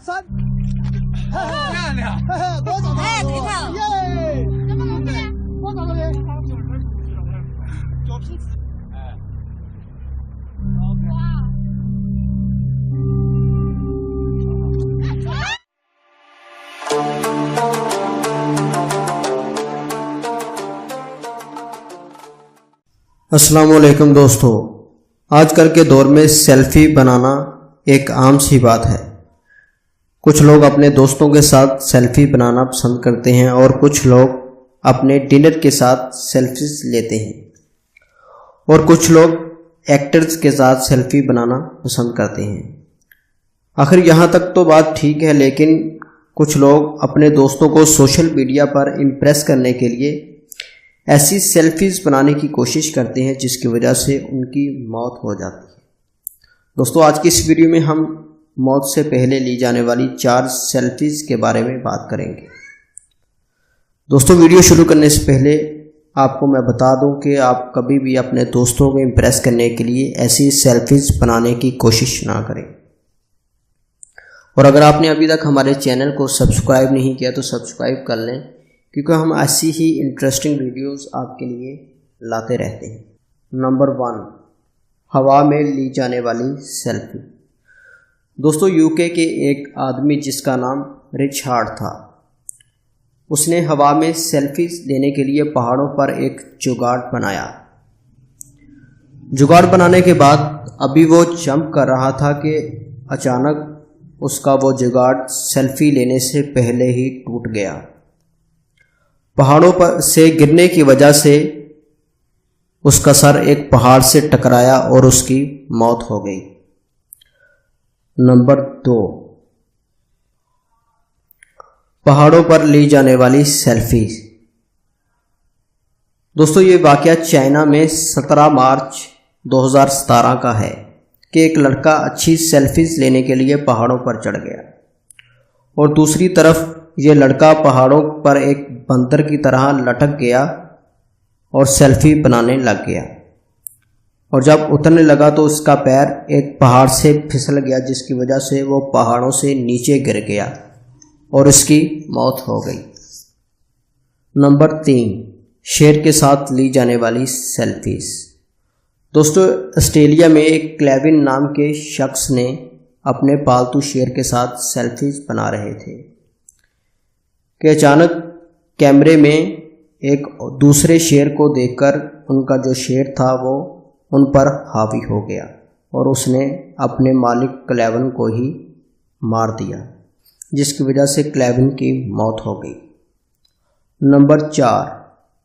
3，漂亮，多少头？耶！多少头皮？脚皮子，哎。哇！ अस्सलामुअलैकुम दोस्तों, आजकल के दौर में सेल्फी बनाना एक आम सी बात है। कुछ लोग अपने दोस्तों के साथ सेल्फी बनाना पसंद करते हैं और कुछ लोग अपने डिनर के साथ सेल्फीज लेते हैं और कुछ लोग एक्टर्स के साथ सेल्फी बनाना पसंद करते हैं। आखिर यहाँ तक तो बात ठीक है, लेकिन कुछ लोग अपने दोस्तों को सोशल मीडिया पर इम्प्रेस करने के लिए ऐसी सेल्फीज बनाने की कोशिश करते हैं जिसकी वजह से उनकी मौत हो जाती है। दोस्तों, आज की इस वीडियो में हम मौत से पहले ली जाने वाली 4 सेल्फीज के बारे में बात करेंगे। दोस्तों, वीडियो शुरू करने से पहले आपको मैं बता दूं कि आप कभी भी अपने दोस्तों को इम्प्रेस करने के लिए ऐसी सेल्फीज बनाने की कोशिश ना करें। और अगर आपने अभी तक हमारे चैनल को सब्सक्राइब नहीं किया तो सब्सक्राइब कर लें, क्योंकि हम ऐसी ही इंटरेस्टिंग वीडियोस आपके लिए लाते रहते हैं। नंबर 1, हवा में ली जाने वाली सेल्फी। दोस्तों, यूके के एक आदमी जिसका नाम रिचर्ड था, उसने हवा में सेल्फीज लेने के लिए पहाड़ों पर एक जुगाड़ बनाया। जुगाड़ बनाने के बाद अभी वो जंप कर रहा था कि अचानक उसका वो जुगाड़ सेल्फी लेने से पहले ही टूट गया। पहाड़ों पर से गिरने की वजह से उसका सर एक पहाड़ से टकराया और उसकी मौत हो गई। नंबर 2, पहाड़ों पर ली जाने वाली सेल्फी। दोस्तों, ये वाकया चाइना में 17 मार्च 2017 का है कि एक लड़का अच्छी सेल्फीज लेने के लिए पहाड़ों पर चढ़ गया और दूसरी तरफ ये लड़का पहाड़ों पर एक बंदर की तरह लटक गया और सेल्फी बनाने लग गया। और जब उतरने लगा तो उसका पैर एक पहाड़ से फिसल गया, जिसकी वजह से वो पहाड़ों से नीचे गिर गया और उसकी मौत हो गई। नंबर 3, शेर के साथ ली जाने वाली सेल्फीज। दोस्तों, ऑस्ट्रेलिया में एक क्लेविन नाम के शख्स ने अपने पालतू शेर के साथ सेल्फीज बना रहे थे कि अचानक कैमरे में एक दूसरे शेर को देखकर उनका जो शेर था वो उन पर हावी हो गया और उसने अपने मालिक क्लेविन को ही मार दिया, जिसकी वजह से क्लेविन की मौत हो गई। नंबर 4,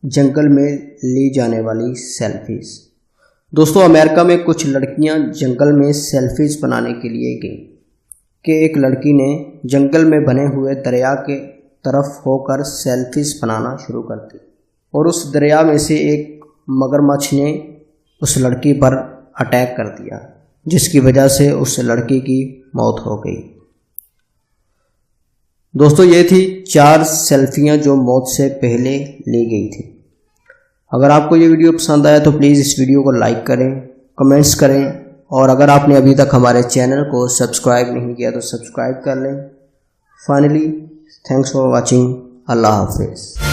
जंगल में ली जाने वाली सेल्फीज। दोस्तों, अमेरिका में कुछ लड़कियां जंगल में सेल्फीज बनाने के लिए गईं कि एक लड़की ने जंगल में बने हुए दरिया के तरफ होकर सेल्फीज बनाना शुरू कर दी और उस दरिया में से एक मगरमच्छ ने उस लड़की पर अटैक कर दिया, जिसकी वजह से उस लड़की की मौत हो गई। दोस्तों, ये थी 4 सेल्फियां जो मौत से पहले ली गई थी। अगर आपको ये वीडियो पसंद आया तो प्लीज़ इस वीडियो को लाइक करें, कमेंट्स करें और अगर आपने अभी तक हमारे चैनल को सब्सक्राइब नहीं किया तो सब्सक्राइब कर लें। Finally, thanks for watching. अल्लाह हाफिज़।